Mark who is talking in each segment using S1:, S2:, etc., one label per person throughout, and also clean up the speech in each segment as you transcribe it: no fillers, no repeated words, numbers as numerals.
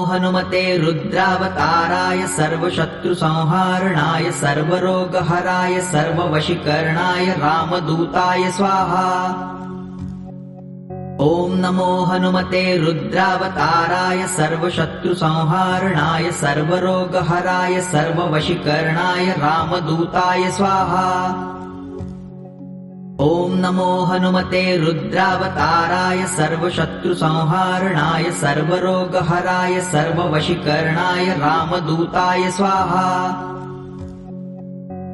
S1: हनुमते रुद्रावताराय सर्वशत्रुसंहारणाय सर्वरोगहराय सर्ववशीकरणाय रामदूताय स्वाहा। ॐ नमो हनुमते रुद्रावताराय सर्वशत्रुसंहारणाय सर्वरोगहराय सर्ववशीकरणाय रामदूताय स्वाहा। ॐ नमो हनुमते रुद्रावताराय सर्वशत्रुसंहारणाय सर्वरोगहराय सर्ववशीकरणाय रामदूताय स्वाहा।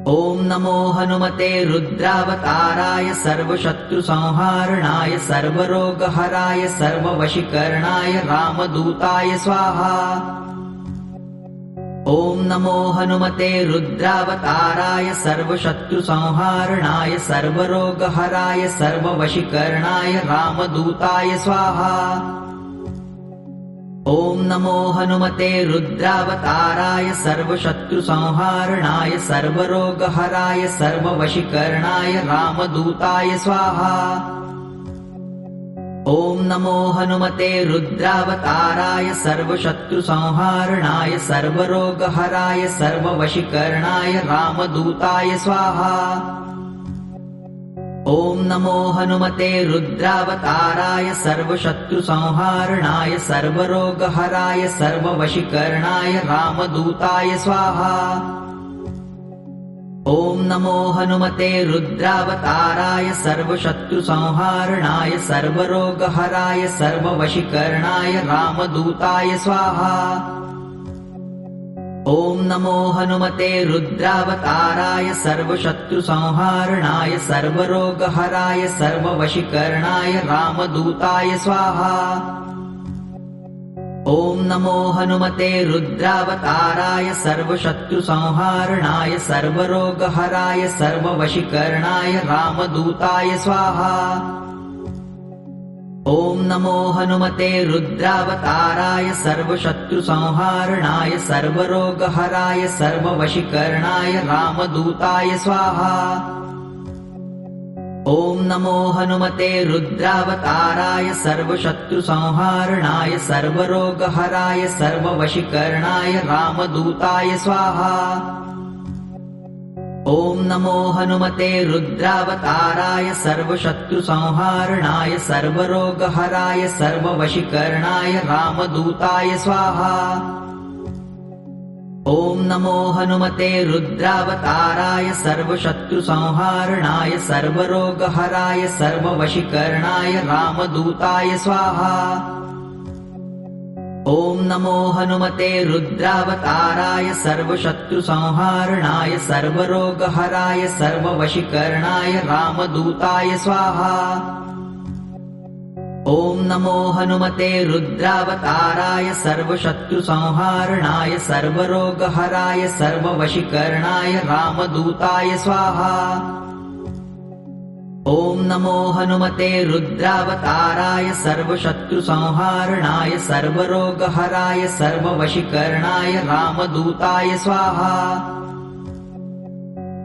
S1: ॐ नमो हनुमते रुद्रावताराय सर्वशत्रुसंहारणाय सर्वरोगहराय सर्ववशीकरणाय रामदूताय स्वाहा। ॐ नमो हनुमते रुद्रावताराय सर्वशत्रुसंहारणाय सर्वरोगहराय सर्ववशीकरणाय रामदूताय स्वाहा। ॐ नमो हनुमते रुद्रावताराय सर्वशत्रुसंहारणाय सर्वरोगहराय सर्ववशीकरणाय रामदूताय स्वाहा। ॐ नमो हनुमते रुद्रावताराय सर्वशत्रुसंहारणाय सर्वरोगहराय सर्ववशीकरणाय रामदूताय स्वाहा। ॐ नमो हनुमते रुद्रावताराय सर्वशत्रुसंहारणाय सर्वरोगहराय सर्ववशीकरणाय रामदूताय स्वाहा। ॐ नमो हनुमते रुद्रावताराय सर्वशत्रुसंहारणाय सर्वरोगहराय सर्ववशीकरणाय रामदूताय स्वाहा। ॐ नमो हनुमते रुद्रावताराय सर्वशत्रुसंहारणाय सर्वरोगहराय सर्ववशीकरणाय रामदूताय स्वाहा। ॐ नमो हनुमते रुद्रावताराय सर्वशत्रुसंहारणाय सर्वरोगहराय सर्ववशीकरणाय रामदूताय स्वाहा। ॐ नमो हनुमते रुद्रावताराय सर्वशत्रुसंहारणाय सर्वरोगहराय सर्ववशीकरणाय रामदूताय स्वाहा। ॐ नमो हनुमते रुद्रावताराय सर्वशत्रुसंहारणाय सर्वरोगहराय सर्ववशीकरणाय रामदूताय स्वाहा। ॐ नमो हनुमते रुद्रावताराय सर्वशत्रुसंहारणाय सर्वरोगहराय सर्ववशीकरणाय रामदूताय स्वाहा। ॐ नमो हनुमते रुद्रावताराय सर्वशत्रुसंहारणाय सर्वरोगहराय सर्ववशीकरणाय रामदूताय स्वाहा। ॐ नमो हनुमते रुद्रावताराय सर्वशत्रुसंहारणाय सर्वरोगहराय सर्ववशीकरणाय रामदूताय स्वाहा। ॐ नमो हनुमते रुद्रावताराय सर्वशत्रुसंहारणाय सर्वरोगहराय सर्ववशीकरणाय रामदूताय स्वाहा। ॐ नमो हनुमते रुद्रावताराय सर्वशत्रुसंहारणाय सर्वरोगहराय सर्ववशीकरणाय रामदूताय स्वाहा।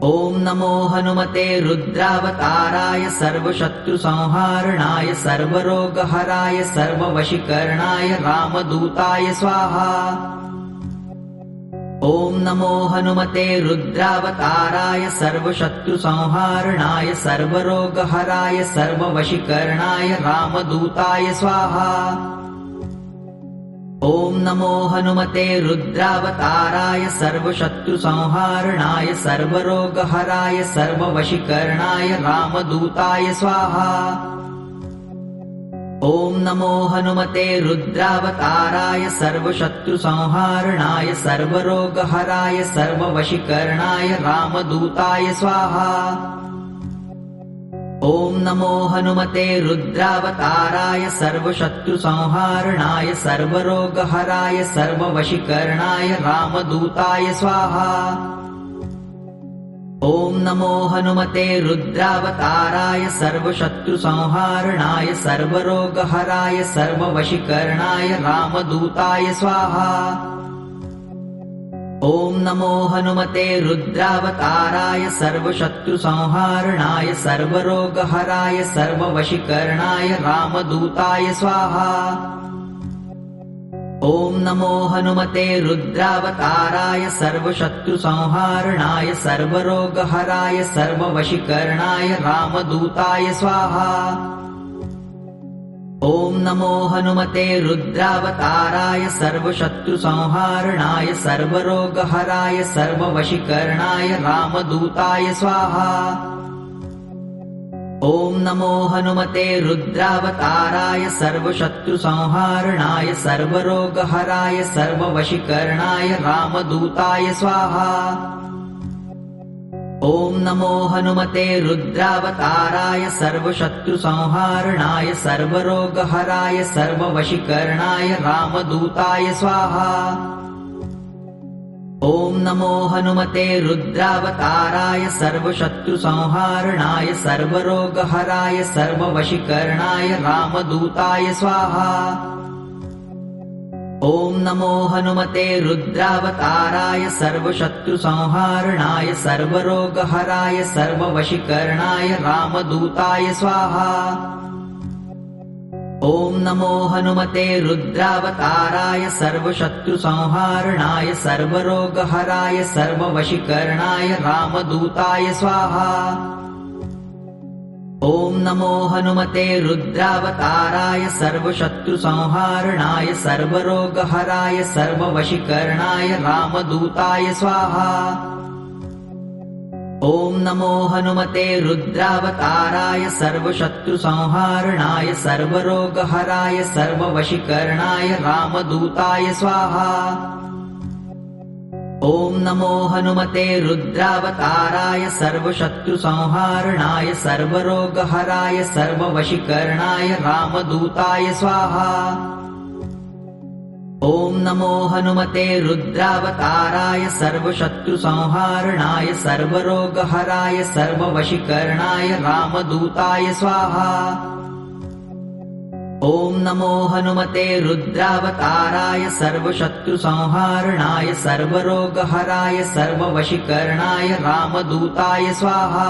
S1: ॐ नमो हनुमते रुद्रावताराय सर्वशत्रुसंहारणाय सर्वरोगहराय सर्ववशीकरणाय रामदूताय स्वाहा। ॐ नमो हनुमते रुद्रावताराय सर्वशत्रुसंहारणाय सर्वरोगहराय सर्ववशीकरणाय रामदूताय स्वाहा। ॐ नमो हनुमते रुद्रावताराय सर्वशत्रुसंहारणाय सर्वरोगहराय सर्ववशीकरणाय रामदूताय स्वाहा। ॐ नमो हनुमते रुद्रावताराय सर्वशत्रुसंहारणाय सर्वरोगहराय सर्ववशीकरणाय रामदूताय स्वाहा। ॐ नमो हनुमते रुद्रावताराय सर्वशत्रुसंहारणाय सर्वरोगहराय सर्ववशीकरणाय रामदूताय स्वाहा। ॐ नमो हनुमते रुद्रावताराय सर्वशत्रुसंहारणाय सर्वरोगहराय सर्ववशीकरणाय रामदूताय स्वाहा। ॐ नमो हनुमते रुद्रावताराय सर्वशत्रुसंहारणाय सर्वरोगहराय सर्ववशीकरणाय रामदूताय स्वाहा। ॐ नमो हनुमते रुद्रावताराय सर्वशत्रुसंहारणाय सर्वरोगहराय सर्ववशीकरणाय रामदूताय स्वाहा। ॐ नमो हनुमते रुद्रावताराय सर्वशत्रुसंहारणाय सर्वरोगहराय सर्ववशीकरणाय रामदूताय स्वाहा। ॐ नमो हनुमते रुद्रावताराय सर्वशत्रुसंहारणाय सर्वरोगहराय सर्ववशीकरणाय रामदूताय स्वाहा। ॐ नमो हनुमते रुद्रावताराय सर्वशत्रुसंहारणाय सर्वरोगहराय सर्ववशीकरणाय रामदूताय स्वाहा। ॐ नमो हनुमते रुद्रावताराय सर्वशत्रुसंहारणाय सर्वरोगहराय सर्ववशीकरणाय रामदूताय स्वाहा। ॐ नमो हनुमते रुद्रावताराय सर्वशत्रुसंहारणाय सर्वरोगहराय सर्ववशीकरणाय रामदूताय स्वाहा। ॐ नमो हनुमते रुद्रावताराय सर्वशत्रुसंहारणाय सर्वरोगहराय सर्ववशीकरणाय रामदूताय स्वाहा। ॐ नमो हनुमते रुद्रावताराय सर्वशत्रुसंहारणाय सर्वरोगहराय सर्ववशीकरणाय रामदूताय स्वाहा। ॐ नमो हनुमते रुद्रावताराय सर्वशत्रुसंहारणाय सर्वरोगहराय सर्ववशीकरणाय रामदूताय स्वाहा। ॐ नमो हनुमते रुद्रावताराय सर्वशत्रुसंहारणाय सर्वरोगहराय सर्ववशीकरणाय रामदूताय स्वाहा। ॐ नमो हनुमते रुद्रावताराय सर्वशत्रुसंहारणाय सर्वरोगहराय सर्ववशीकरणाय रामदूताय स्वाहा। ॐ नमो हनुमते रुद्रावताराय सर्वशत्रुसंहारणाय सर्वरोगहराय सर्ववशीकरणाय रामदूताय स्वाहा।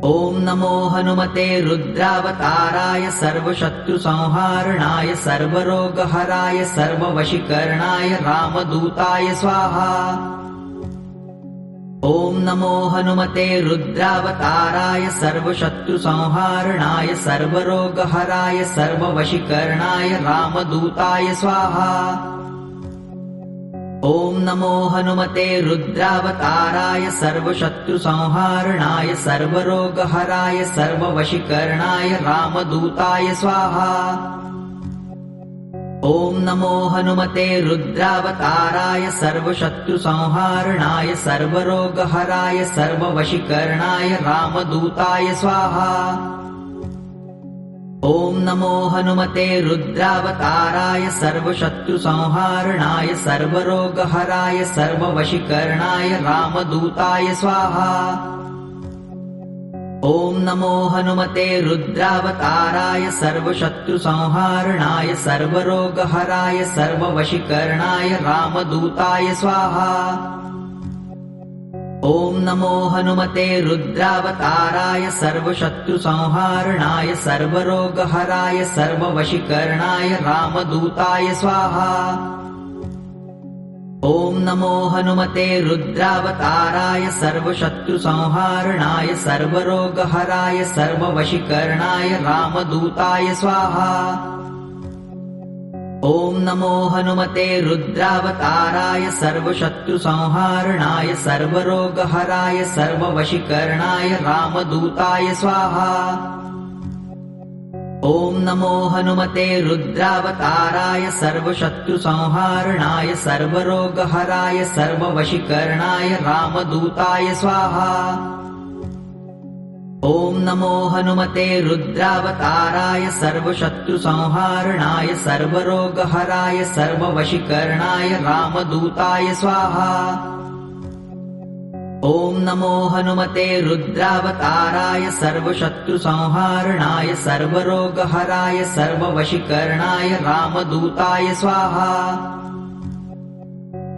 S1: ॐ नमो हनुमते रुद्रावताराय सर्वशत्रुसंहारणाय सर्वरोगहराय सर्ववशीकरणाय रामदूताय स्वाहा। ॐ नमो हनुमते रुद्रावताराय सर्वशत्रुसंहारणाय सर्वरोगहराय सर्ववशीकरणाय रामदूताय स्वाहा। ॐ नमो हनुमते रुद्रावताराय सर्वशत्रुसंहारणाय सर्वरोगहराय सर्ववशीकरणाय रामदूताय स्वाहा। ॐ नमो हनुमते रुद्रावताराय सर्वशत्रुसंहारणाय सर्वरोगहराय सर्ववशीकरणाय रामदूताय स्वाहा। ॐ नमो हनुमते रुद्रावताराय सर्वशत्रुसंहारणाय सर्वरोगहराय सर्ववशीकरणाय रामदूताय स्वाहा। ॐ नमो हनुमते रुद्रावताराय सर्वशत्रुसंहारणाय सर्वरोगहराय सर्ववशीकरणाय रामदूताय स्वाहा। ॐ नमो हनुमते रुद्रावताराय सर्वशत्रुसंहारणाय सर्वरोगहराय सर्ववशीकरणाय रामदूताय स्वाहा। ॐ नमो हनुमते रुद्रावताराय सर्वशत्रुसंहारणाय सर्वरोगहराय सर्ववशीकरणाय रामदूताय स्वाहा। ॐ नमो हनुमते रुद्रावताराय सर्वशत्रुसंहारणाय सर्वरोगहराय सर्ववशीकरणाय रामदूताय स्वाहा। ॐ नमो हनुमते रुद्रावताराय सर्वशत्रुसंहारणाय सर्वरोगहराय सर्ववशीकरणाय रामदूताय स्वाहा। ॐ नमो हनुमते रुद्रावताराय सर्वशत्रुसंहारणाय सर्वरोगहराय सर्ववशीकरणाय रामदूताय स्वाहा। ॐ नमो हनुमते रुद्रावताराय सर्वशत्रुसंहारणाय सर्वरोगहराय सर्ववशीकरणाय रामदूताय स्वाहा।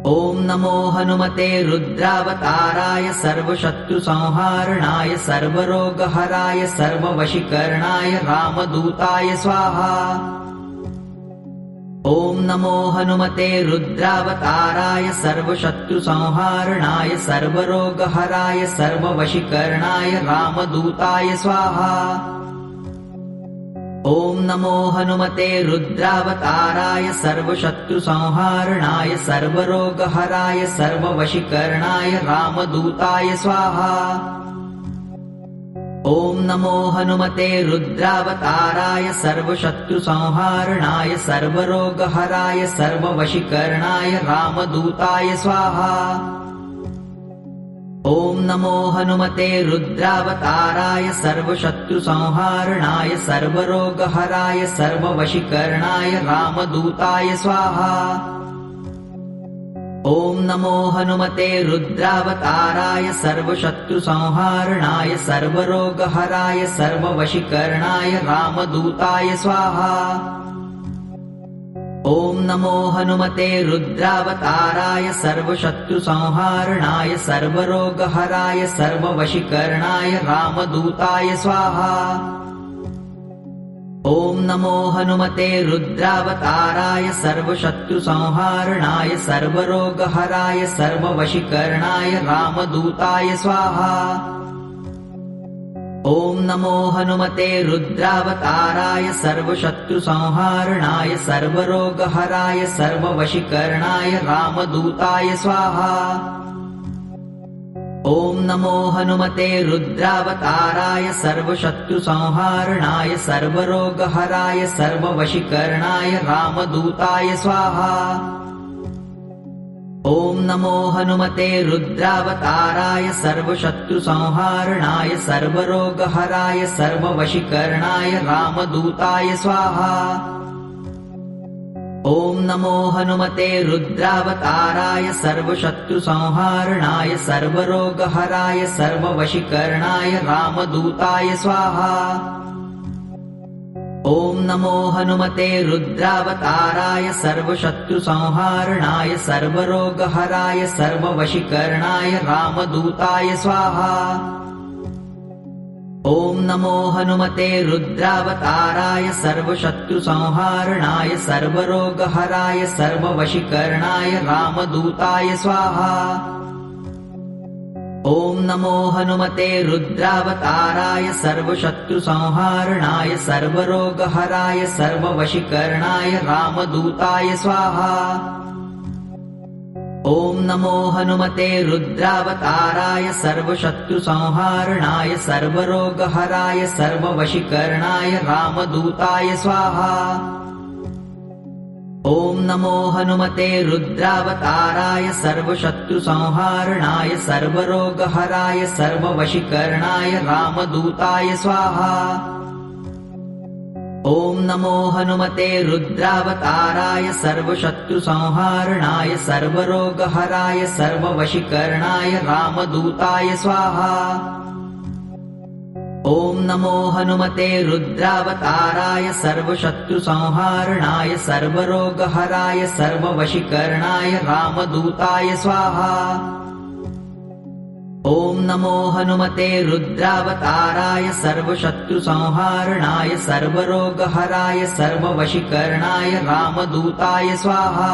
S1: ॐ नमो हनुमते रुद्रावताराय सर्वशत्रुसंहारणाय सर्वरोगहराय सर्ववशीकरणाय रामदूताय स्वाहा। ॐ नमो हनुमते रुद्रावताराय सर्वशत्रुसंहारणाय सर्वरोगहराय सर्ववशीकरणाय रामदूताय स्वाहा। ॐ नमो हनुमते रुद्रावताराय सर्वशत्रुसंहारणाय सर्वरोगहराय सर्ववशीकरणाय रामदूताय स्वाहा। ॐ नमो हनुमते रुद्रावताराय सर्वशत्रुसंहारणाय सर्वरोगहराय सर्ववशीकरणाय रामदूताय स्वाहा। ॐ नमो हनुमते रुद्रावताराय सर्वशत्रुसंहारणाय सर्वरोगहराय सर्ववशीकरणाय रामदूताय स्वाहा। ॐ नमो हनुमते रुद्रावताराय सर्वशत्रुसंहारणाय सर्वरोगहराय सर्ववशीकरणाय रामदूताय स्वाहा। ॐ नमो हनुमते रुद्रावताराय सर्वशत्रुसंहारणाय सर्वरोगहराय सर्ववशीकरणाय रामदूताय स्वाहा। ॐ नमो हनुमते रुद्रावताराय सर्वशत्रुसंहारणाय सर्वरोगहराय सर्ववशीकरणाय रामदूताय स्वाहा। ॐ नमो हनुमते रुद्रावताराय सर्वशत्रुसंहारणाय सर्वरोगहराय सर्ववशीकरणाय रामदूताय स्वाहा। ॐ नमो हनुमते रुद्रावताराय सर्वशत्रुसंहारणाय सर्वरोगहराय सर्ववशीकरणाय रामदूताय स्वाहा। ॐ नमो हनुमते रुद्रावताराय सर्वशत्रुसंहारणाय सर्वरोगहराय सर्ववशीकरणाय रामदूताय स्वाहा। ॐ नमो हनुमते रुद्रावताराय सर्वशत्रुसंहारणाय सर्वरोगहराय सर्ववशीकरणाय रामदूताय स्वाहा। ॐ नमो हनुमते रुद्रावताराय सर्वशत्रुसंहारणाय सर्वरोगहराय सर्ववशीकरणाय रामदूताय स्वाहा। ॐ नमो हनुमते रुद्रावताराय सर्वशत्रुसंहारणाय सर्वरोगहराय सर्ववशीकरणाय रामदूताय स्वाहा। ॐ नमो हनुमते रुद्रावताराय सर्वशत्रुसंहारणाय सर्वरोगहराय सर्ववशीकरणाय रामदूताय स्वाहा। ॐ नमो हनुमते रुद्रावताराय सर्वशत्रुसंहारणाय सर्वरोगहराय सर्ववशीकरणाय रामदूताय स्वाहा। ॐ नमो हनुमते रुद्रावताराय सर्वशत्रुसंहारणाय सर्वरोगहराय सर्ववशीकरणाय रामदूताय स्वाहा। ॐ नमो हनुमते रुद्रावताराय सर्वशत्रुसंहारणाय सर्वरोगहराय सर्ववशीकरणाय रामदूताय स्वाहा। ॐ नमो हनुमते रुद्रावताराय सर्वशत्रुसंहारणाय सर्वरोगहराय सर्ववशीकरणाय रामदूताय स्वाहा। ॐ नमो हनुमते रुद्रावताराय सर्वशत्रुसंहारणाय सर्वरोगहराय सर्ववशीकरणाय रामदूताय स्वाहा।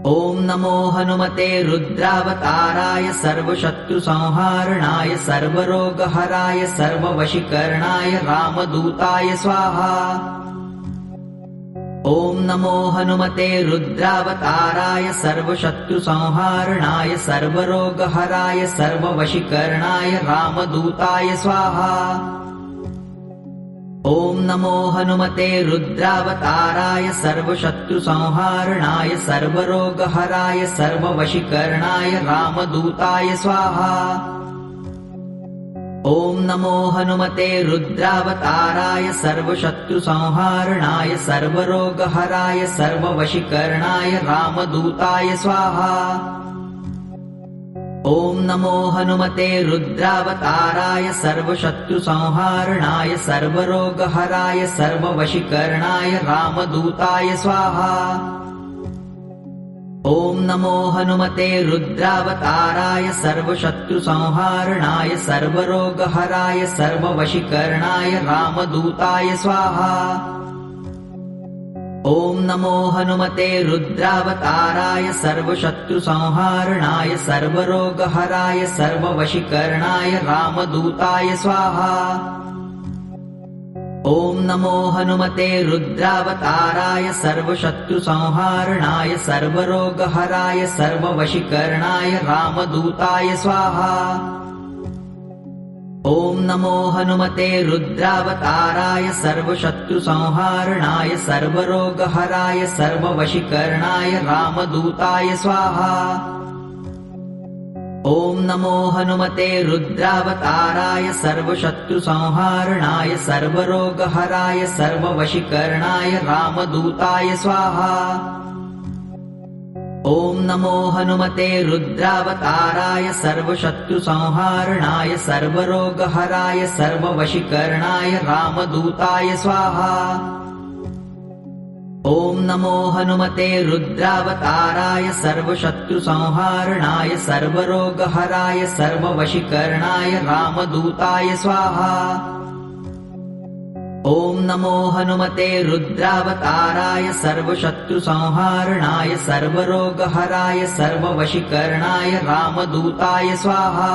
S1: ॐ नमो हनुमते रुद्रावताराय सर्वशत्रुसंहारणाय सर्वरोगहराय सर्ववशीकरणाय रामदूताय स्वाहा। ॐ नमो हनुमते रुद्रावताराय सर्वशत्रुसंहारणाय सर्वरोगहराय सर्ववशीकरणाय रामदूताय स्वाहा। ॐ नमो हनुमते रुद्रावताराय सर्वशत्रुसंहारणाय सर्वरोगहराय सर्ववशीकरणाय रामदूताय स्वाहा। ॐ नमो हनुमते रुद्रावताराय सर्वशत्रुसंहारणाय सर्वरोगहराय सर्ववशीकरणाय रामदूताय स्वाहा। ॐ नमो हनुमते रुद्रावताराय सर्वशत्रुसंहारणाय सर्वरोगहराय सर्ववशीकरणाय रामदूताय स्वाहा। ॐ नमो हनुमते रुद्रावताराय सर्वशत्रुसंहारणाय सर्वरोगहराय सर्ववशीकरणाय रामदूताय स्वाहा। ॐ नमो हनुमते रुद्रावताराय सर्वशत्रुसंहारणाय सर्वरोगहराय सर्ववशीकरणाय रामदूताय स्वाहा। ॐ नमो हनुमते रुद्रावताराय सर्वशत्रुसंहारणाय सर्वरोगहराय सर्ववशीकरणाय रामदूताय स्वाहा। ॐ नमो हनुमते रुद्रावताराय सर्वशत्रुसंहारणाय सर्वरोगहराय सर्ववशीकरणाय रामदूताय स्वाहा। ॐ नमो हनुमते रुद्रावताराय सर्वशत्रुसंहारणाय सर्वरोगहराय सर्ववशीकरणाय रामदूताय स्वाहा। ॐ नमो हनुमते रुद्रावताराय सर्वशत्रुसंहारणाय सर्वरोगहराय सर्ववशीकरणाय रामदूताय स्वाहा। ॐ नमो हनुमते रुद्रावताराय सर्वशत्रुसंहारणाय सर्वरोगहराय सर्ववशीकरणाय रामदूताय स्वाहा। ॐ नमो हनुमते रुद्रावताराय सर्वशत्रुसंहारणाय सर्वरोगहराय सर्ववशीकरणाय रामदूताय स्वाहा।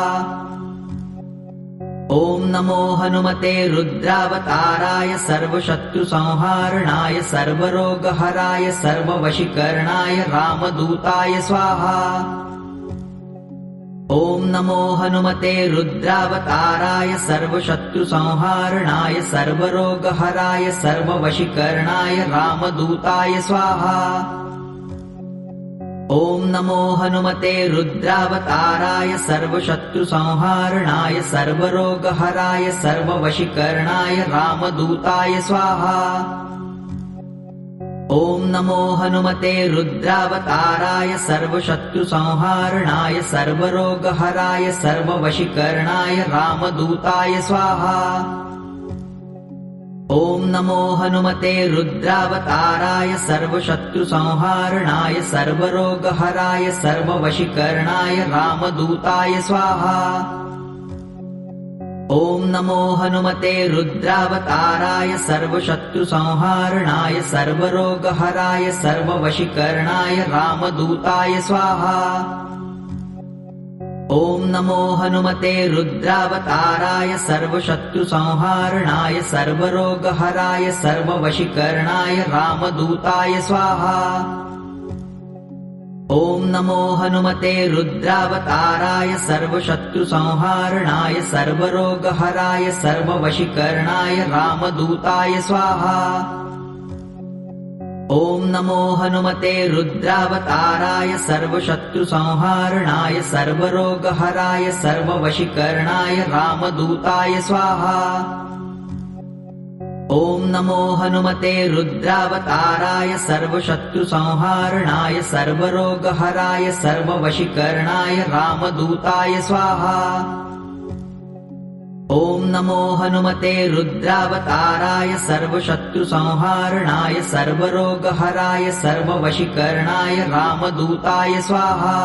S1: ॐ नमो हनुमते रुद्रावताराय सर्वशत्रुसंहारणाय सर्वरोगहराय सर्ववशीकरणाय रामदूताय स्वाहा। ॐ नमो हनुमते रुद्रावताराय सर्वशत्रुसंहारणाय सर्वरोगहराय सर्ववशीकरणाय रामदूताय स्वाहा। ॐ नमो हनुमते रुद्रावताराय सर्वशत्रुसंहारणाय सर्वरोगहराय सर्ववशीकरणाय रामदूताय स्वाहा। ॐ नमो हनुमते रुद्रावताराय सर्वशत्रुसंहारणाय सर्वरोगहराय सर्ववशीकरणाय रामदूताय स्वाहा। ॐ नमो हनुमते रुद्रावताराय सर्वशत्रुसंहारणाय सर्वरोगहराय सर्ववशीकरणाय रामदूताय स्वाहा। ॐ नमो हनुमते रुद्रावताराय सर्वशत्रुसंहारणाय सर्वरोगहराय सर्ववशीकरणाय रामदूताय स्वाहा। ॐ नमो हनुमते रुद्रावताराय सर्वशत्रुसंहारणाय सर्वरोगहराय सर्ववशीकरणाय रामदूताय स्वाहा। ॐ नमो हनुमते रुद्रावताराय सर्वशत्रुसंहारणाय सर्वरोगहराय सर्ववशीकरणाय रामदूताय स्वाहा। ॐ नमो हनुमते रुद्रावताराय सर्वशत्रुसंहारणाय सर्वरोगहराय सर्ववशीकरणाय रामदूताय स्वाहा। ॐ नमो हनुमते रुद्रावताराय सर्वशत्रुसंहारणाय सर्वरोगहराय सर्ववशीकरणाय रामदूताय स्वाहा। ॐ नमो हनुमते रुद्रावताराय सर्वशत्रुसंहारणाय सर्वरोगहराय सर्ववशीकरणाय रामदूताय स्वाहा।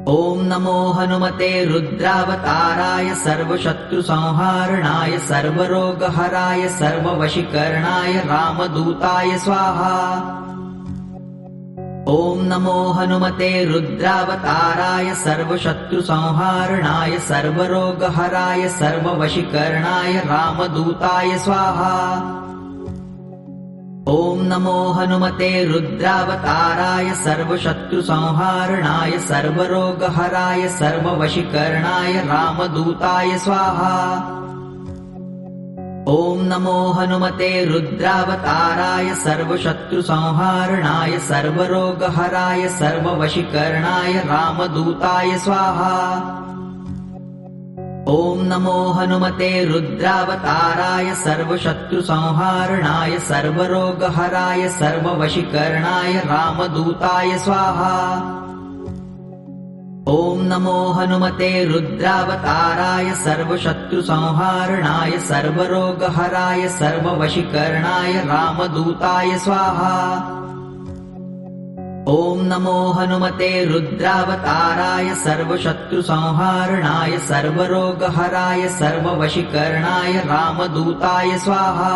S1: ॐ नमो हनुमते रुद्रावताराय सर्वशत्रुसंहारणाय सर्वरोगहराय सर्ववशीकरणाय रामदूताय स्वाहा। ॐ नमो हनुमते रुद्रावताराय सर्वशत्रुसंहारणाय सर्वरोगहराय सर्ववशीकरणाय रामदूताय स्वाहा। ॐ नमो हनुमते रुद्रावताराय सर्वशत्रुसंहारणाय सर्वरोगहराय सर्ववशीकरणाय रामदूताय स्वाहा। ॐ नमो हनुमते रुद्रावताराय सर्वशत्रुसंहारणाय सर्वरोगहराय सर्ववशीकरणाय रामदूताय स्वाहा। ॐ नमो हनुमते रुद्रावताराय सर्वशत्रुसंहारणाय सर्वरोगहराय सर्ववशीकरणाय रामदूताय स्वाहा। ॐ नमो हनुमते रुद्रावताराय सर्वशत्रुसंहारणाय सर्वरोगहराय सर्ववशीकरणाय रामदूताय स्वाहा। ॐ नमो हनुमते रुद्रावताराय सर्वशत्रुसंहारणाय सर्वरोगहराय सर्ववशीकरणाय रामदूताय स्वाहा।